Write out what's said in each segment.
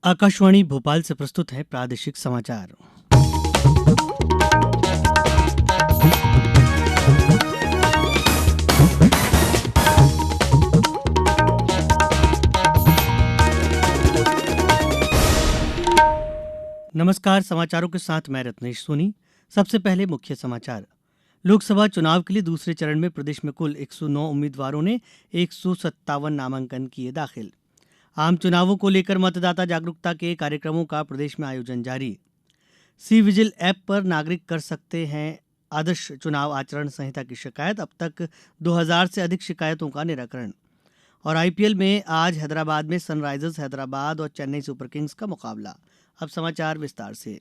आकाशवाणी भोपाल से प्रस्तुत है प्रादेशिक समाचार। नमस्कार, समाचारों के साथ मैं रत्नेश सोनी। सबसे पहले मुख्य समाचार। लोकसभा चुनाव के लिए दूसरे चरण में प्रदेश में कुल 109 उम्मीदवारों ने 157 नामांकन किए दाखिल। आम चुनावों को लेकर मतदाता जागरूकता के कार्यक्रमों का प्रदेश में आयोजन जारी। सी विजिल ऐप पर नागरिक कर सकते हैं आदर्श चुनाव आचरण संहिता की शिकायत। अब तक 2000 से अधिक शिकायतों का निराकरण। और आईपीएल में आज हैदराबाद में सनराइजर्स हैदराबाद और चेन्नई सुपर किंग्स का मुकाबला। अब समाचार विस्तार से।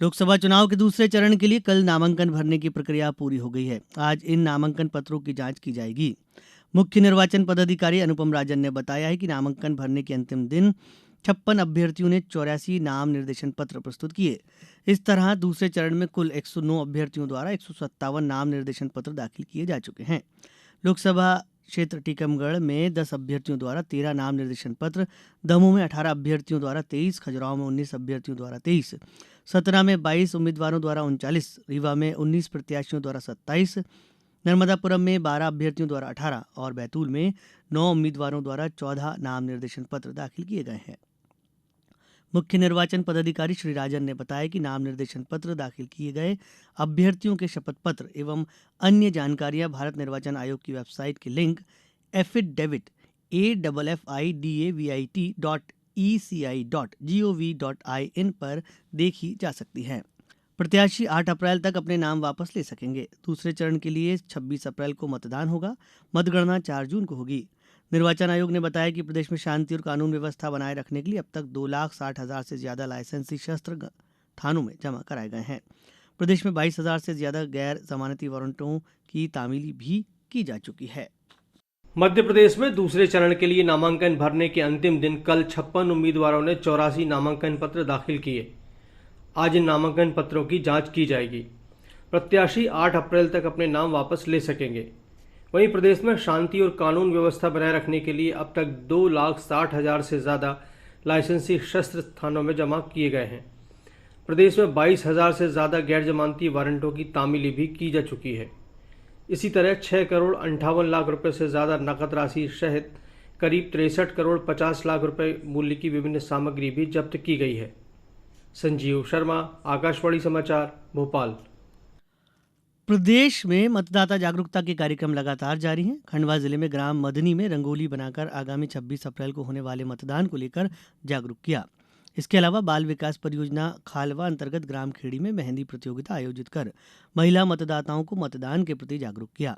लोकसभा चुनाव के दूसरे चरण के लिए कल नामांकन भरने की प्रक्रिया पूरी हो गई है। आज इन नामांकन पत्रों की जांच की जाएगी। मुख्य निर्वाचन पदाधिकारी अनुपम राजन ने बताया है कि नामांकन भरने के अंतिम दिन 56 अभ्यर्थियों ने 84 नाम निर्देशन पत्र प्रस्तुत किए। इस तरह दूसरे चरण में कुल 109 अभ्यर्थियों द्वारा 157 नाम निर्देशन पत्र दाखिल किए जा चुके हैं। लोकसभा क्षेत्र टीकमगढ़ में 10 अभ्यर्थियों द्वारा 13 नाम निर्देशन पत्र, दमोह में 18 अभ्यर्थियों द्वारा 23, खजुराहो में 19 अभ्यर्थियों द्वारा 23, सतना में 22 उम्मीदवारों द्वारा 39, रीवा में 19 प्रत्याशियों द्वारा 27, नर्मदापुरम में 12 अभ्यर्थियों द्वारा 18 और बैतूल में 9 उम्मीदवारों द्वारा 14 नाम निर्देशन पत्र दाखिल किए गए हैं। मुख्य निर्वाचन पदाधिकारी श्री राजन ने बताया कि नाम निर्देशन पत्र दाखिल किए गए अभ्यर्थियों के शपथ पत्र एवं अन्य जानकारियां भारत निर्वाचन आयोग की वेबसाइट के लिंक एफिडेविट AFFIDAVIT.ECI.gov.in पर देखी जा सकती है। प्रत्याशी 8 अप्रैल तक अपने नाम वापस ले सकेंगे। दूसरे चरण के लिए 26 अप्रैल को मतदान होगा। मतगणना 4 जून को होगी। निर्वाचन आयोग ने बताया कि प्रदेश में शांति और कानून व्यवस्था बनाए रखने के लिए अब तक 2,60,000 से ज्यादा लाइसेंसी शस्त्र थानों में जमा कराए गए हैं। प्रदेश में 22,000 से ज्यादा गैर जमानती वारंटों की तामीली भी की जा चुकी है। मध्य प्रदेश में दूसरे चरण के लिए नामांकन भरने के अंतिम दिन कल 56 उम्मीदवारों ने 84 नामांकन पत्र दाखिल किए। आज इन नामांकन पत्रों की जांच की जाएगी। प्रत्याशी 8 अप्रैल तक अपने नाम वापस ले सकेंगे। वहीं प्रदेश में शांति और कानून व्यवस्था बनाए रखने के लिए अब तक 2,60,000 से ज़्यादा लाइसेंसी शस्त्र थानों में जमा किए गए हैं। प्रदेश में 22,000 से ज़्यादा गैर जमानती वारंटों की तामीली भी की जा चुकी है। इसी तरह 6 करोड़ 58 लाख रुपए से ज़्यादा नकद राशि सहित करीब 63 करोड़ 50 लाख रुपए मूल्य की विभिन्न सामग्री भी जब्त की गई है। संजीव शर्मा, आकाशवाणी समाचार, भोपाल। प्रदेश में मतदाता जागरूकता के कार्यक्रम लगातार जारी हैं। खंडवा जिले में ग्राम मदनी में रंगोली बनाकर आगामी 26 अप्रैल को होने वाले मतदान को लेकर जागरूक किया। इसके अलावा बाल विकास परियोजना खालवा अंतर्गत ग्राम खेड़ी में मेहंदी प्रतियोगिता आयोजित कर महिला मतदाताओं को मतदान के प्रति जागरूक किया।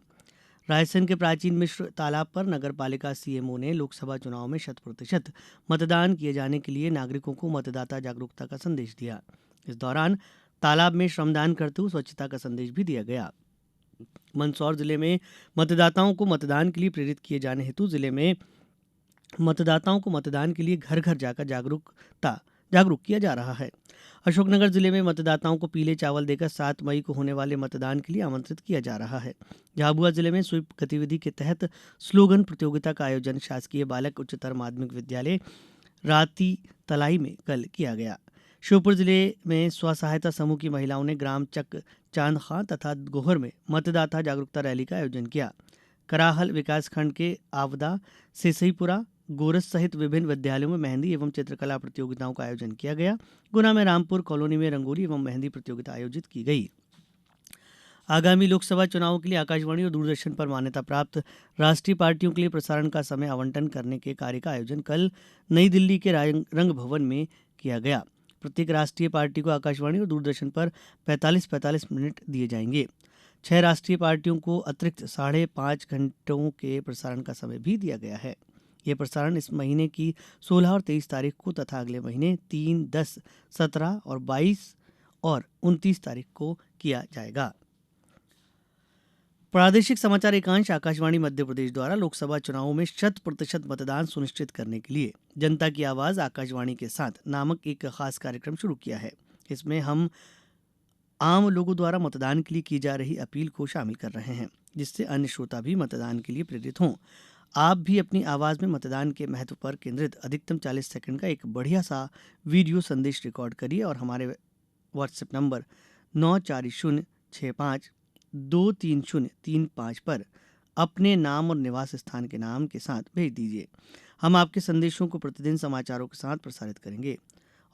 रायसेन के प्राचीन मिश्र तालाब पर नगर पालिका सीएमओ ने लोकसभा चुनाव में 100% मतदान किए जाने के लिए नागरिकों को मतदाता जागरूकता का संदेश दिया। इस दौरान तालाब में श्रमदान करते हुए स्वच्छता का संदेश भी दिया गया। मंदसौर जिले में मतदाताओं को मतदान के लिए प्रेरित किए जाने हेतु जिले में मतदाताओं को मतदान के लिए घर घर जाकर जागरूक किया जा रहा है। अशोकनगर जिले में मतदाताओं को पीले चावल देकर 7 मई को होने वाले मतदान के लिए आमंत्रित किया जा रहा है। झाबुआ जिले में स्वीप गतिविधि के तहत स्लोगन प्रतियोगिता का आयोजन शासकीय बालक उच्चतर माध्यमिक विद्यालय राती तलाई में कल किया गया। श्योपुर जिले में स्व सहायता समूह की महिलाओं ने ग्राम चक चांद खां तथा गोहर में मतदाता जागरूकता रैली का आयोजन किया। कराहल विकासखंड के आवदा, सेसईपुरा, गोरस सहित विभिन्न विद्यालयों में मेहंदी एवं चित्रकला प्रतियोगिताओं का आयोजन किया गया। गुना में रामपुर कॉलोनी में रंगोली एवं मेहंदी प्रतियोगिता आयोजित की गई। आगामी लोकसभा चुनावों के लिए आकाशवाणी और दूरदर्शन पर मान्यता प्राप्त राष्ट्रीय पार्टियों के लिए प्रसारण का समय आवंटन करने के कार्य का आयोजन कल नई दिल्ली के रंग भवन में किया गया। प्रत्येक राष्ट्रीय पार्टी को आकाशवाणी और दूरदर्शन पर 45-45 मिनट दिए जाएंगे। 6 राष्ट्रीय पार्टियों को अतिरिक्त 5.5 घंटों के प्रसारण का समय भी दिया गया है। यह प्रसारण इस महीने की 16 और 23 तारीख को तथा अगले महीने 3, 10, 17 और 22 और 29 तारीख को किया जाएगा। प्रादेशिक समाचार एकांश आकाशवाणी मध्य प्रदेश द्वारा लोकसभा चुनावों में 100% मतदान सुनिश्चित करने के लिए जनता की आवाज आकाशवाणी के साथ नामक एक खास कार्यक्रम शुरू किया है। इसमें हम आम लोगों द्वारा मतदान के लिए की जा रही अपील को शामिल कर रहे हैं, जिससे अन्य श्रोता भी मतदान के लिए प्रेरित हों। आप भी अपनी आवाज में मतदान के महत्व पर केंद्रित अधिकतम 40 सेकंड का एक बढ़िया सा वीडियो संदेश रिकॉर्ड करिए और हमारे व्हाट्सएप नंबर 9406523035 पर अपने नाम और निवास स्थान के नाम के साथ भेज दीजिए। हम आपके संदेशों को प्रतिदिन समाचारों के साथ प्रसारित करेंगे।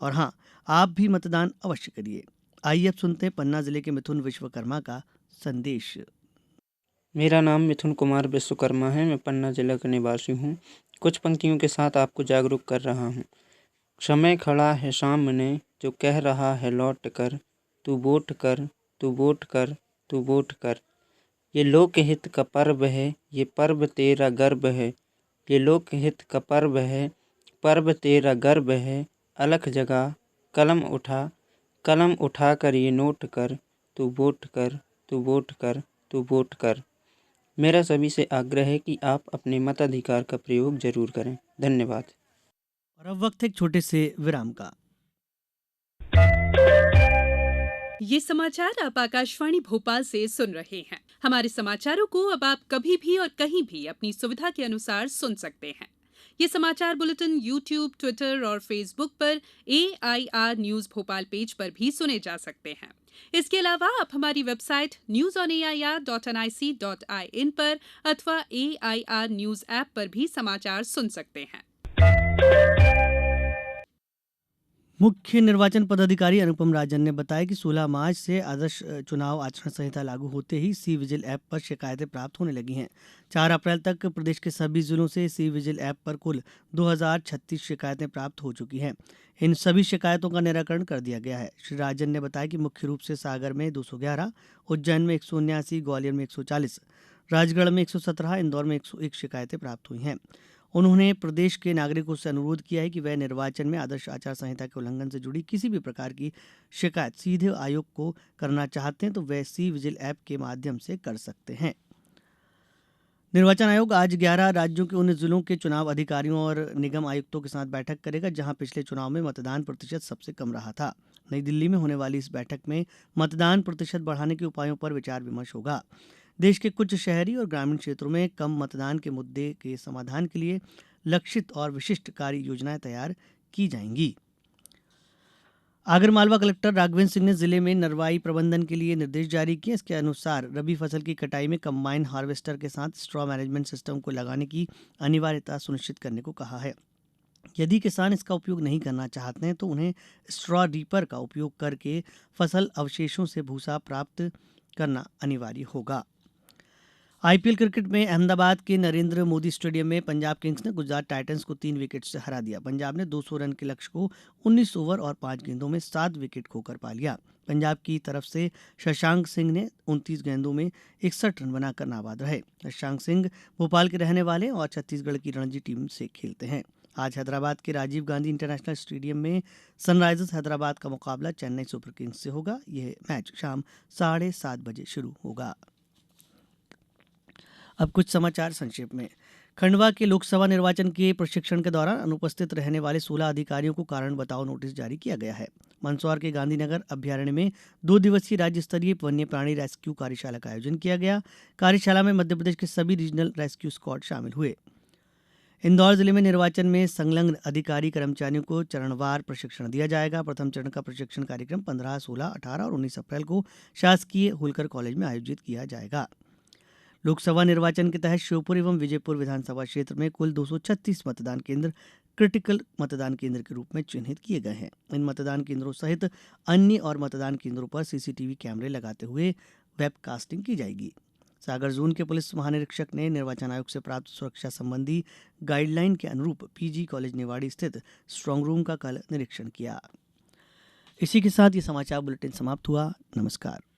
और हाँ, आप भी मतदान अवश्य करिए। आइए अब सुनते हैं पन्ना जिले के मिथुन विश्वकर्मा का संदेश। मेरा नाम मिथुन कुमार विश्वकर्मा है। मैं पन्ना जिला का निवासी हूँ। कुछ पंक्तियों के साथ आपको जागरूक कर रहा हूँ। समय खड़ा है सामने जो कह रहा है लौट कर, तू वोट कर, तू वोट कर, तू वोट कर। ये लोकहित का पर्व है, ये पर्व तेरा गर्व है। ये लोकहित का पर्व है, पर्व तेरा गर्व है। अलख जगा कलम उठा कर ये नोट कर, तू वोट कर, तू वोट कर, तू वोट कर। मेरा सभी से आग्रह है कि आप अपने मताधिकार का प्रयोग जरूर करें। धन्यवाद। और अब वक्त है एक छोटे से विराम का। ये समाचार आप आकाशवाणी भोपाल से सुन रहे हैं। हमारे समाचारों को अब आप कभी भी और कहीं भी अपनी सुविधा के अनुसार सुन सकते हैं। ये समाचार बुलेटिन YouTube, ट्विटर और फेसबुक पर AIR न्यूज भोपाल पेज पर भी सुने जा सकते हैं। इसके अलावा आप हमारी वेबसाइट newsonair.nic.in पर अथवा AIR न्यूज ऐप पर भी समाचार सुन सकते हैं। मुख्य निर्वाचन पदाधिकारी अनुपम राजन ने बताया कि 16 मार्च से आदर्श चुनाव आचरण संहिता लागू होते ही सी विजिल ऐप पर शिकायतें प्राप्त होने लगी हैं। 4 अप्रैल तक प्रदेश के सभी जिलों से सी विजिल ऐप पर कुल 2036 शिकायतें प्राप्त हो चुकी हैं। इन सभी शिकायतों का निराकरण कर दिया गया है। श्री राजन ने बताया कि मुख्य रूप से सागर में 211, उज्जैन में 179, ग्वालियर में 140, राजगढ़ में 117, इंदौर में 101 शिकायतें प्राप्त हुई हैं। उन्होंने प्रदेश के नागरिकों से अनुरोध किया है कि वह निर्वाचन में आदर्श आचार संहिता के उल्लंघन से जुड़ी किसी भी प्रकार की शिकायत सीधे आयोग को करना चाहते हैं तो वह सी विजिल ऐप के माध्यम से कर सकते हैं। निर्वाचन आयोग आज 11 राज्यों के 19 जिलों के चुनाव अधिकारियों और निगम आयुक्तों के साथ बैठक करेगा, जहां पिछले चुनाव में मतदान प्रतिशत सबसे कम रहा था। नई दिल्ली में होने वाली इस बैठक में मतदान प्रतिशत बढ़ाने के उपायों पर विचार विमर्श होगा। देश के कुछ शहरी और ग्रामीण क्षेत्रों में कम मतदान के मुद्दे के समाधान के लिए लक्षित और विशिष्ट कार्य योजनाएं तैयार की जाएंगी। आगरमालवा कलेक्टर राघवेंद्र सिंह ने जिले में नरवाई प्रबंधन के लिए निर्देश जारी किए। इसके अनुसार रबी फसल की कटाई में कंबाइन हार्वेस्टर के साथ स्ट्रॉ मैनेजमेंट सिस्टम को लगाने की अनिवार्यता सुनिश्चित करने को कहा है। यदि किसान इसका उपयोग नहीं करना चाहते हैं तो उन्हें स्ट्रॉ रीपर का उपयोग करके फसल अवशेषों से भूसा प्राप्त करना अनिवार्य होगा। आईपीएल क्रिकेट में अहमदाबाद के नरेंद्र मोदी स्टेडियम में पंजाब किंग्स ने गुजरात टाइटंस को 3 विकेट से हरा दिया। पंजाब ने 200 रन के लक्ष्य को 19 ओवर और 5 गेंदों में 7 विकेट खोकर पा लिया। पंजाब की तरफ से शशांक सिंह ने 29 गेंदों में 61 रन बनाकर नाबाद रहे। शशांक सिंह भोपाल के रहने वाले और छत्तीसगढ़ की रणजी टीम से खेलते हैं। आज हैदराबाद के राजीव गांधी इंटरनेशनल स्टेडियम में सनराइजर्स हैदराबाद का मुकाबला चेन्नई सुपर किंग्स से होगा। यह मैच शाम 7:30 बजे शुरू होगा। अब कुछ समाचार संक्षेप में। खंडवा के लोकसभा निर्वाचन के प्रशिक्षण के दौरान अनुपस्थित रहने वाले 16 अधिकारियों को कारण बताओ नोटिस जारी किया गया है। मंदसौर के गांधीनगर अभ्यारण्य में 2 दिवसीय राज्य स्तरीय वन्य प्राणी रेस्क्यू कार्यशाला का आयोजन किया गया। कार्यशाला में मध्यप्रदेश के सभी रीजनल रेस्क्यू स्क्वाड शामिल हुए। इंदौर जिले में निर्वाचन में संलग्न अधिकारी कर्मचारियों को चरणवार प्रशिक्षण दिया जाएगा। प्रथम चरण का प्रशिक्षण कार्यक्रम 15, 16, 18 और 19 अप्रैल को शासकीय होलकर कॉलेज में आयोजित किया जाएगा। लोकसभा निर्वाचन के तहत श्योपुर एवं विजयपुर विधानसभा क्षेत्र में कुल 236 मतदान केंद्र क्रिटिकल मतदान केंद्र के रूप में चिन्हित किए गए हैं। इन मतदान केंद्रों सहित अन्य और मतदान केंद्रों पर सीसीटीवी कैमरे लगाते हुए वेबकास्टिंग की जाएगी। सागर जोन के पुलिस महानिरीक्षक ने निर्वाचन आयोग से प्राप्त सुरक्षा संबंधी गाइडलाइन के अनुरूप पीजी कॉलेज निवाड़ी स्थित स्ट्रांग रूम का कल निरीक्षण किया। इसी के साथ ये समाचार बुलेटिन समाप्त हुआ। नमस्कार।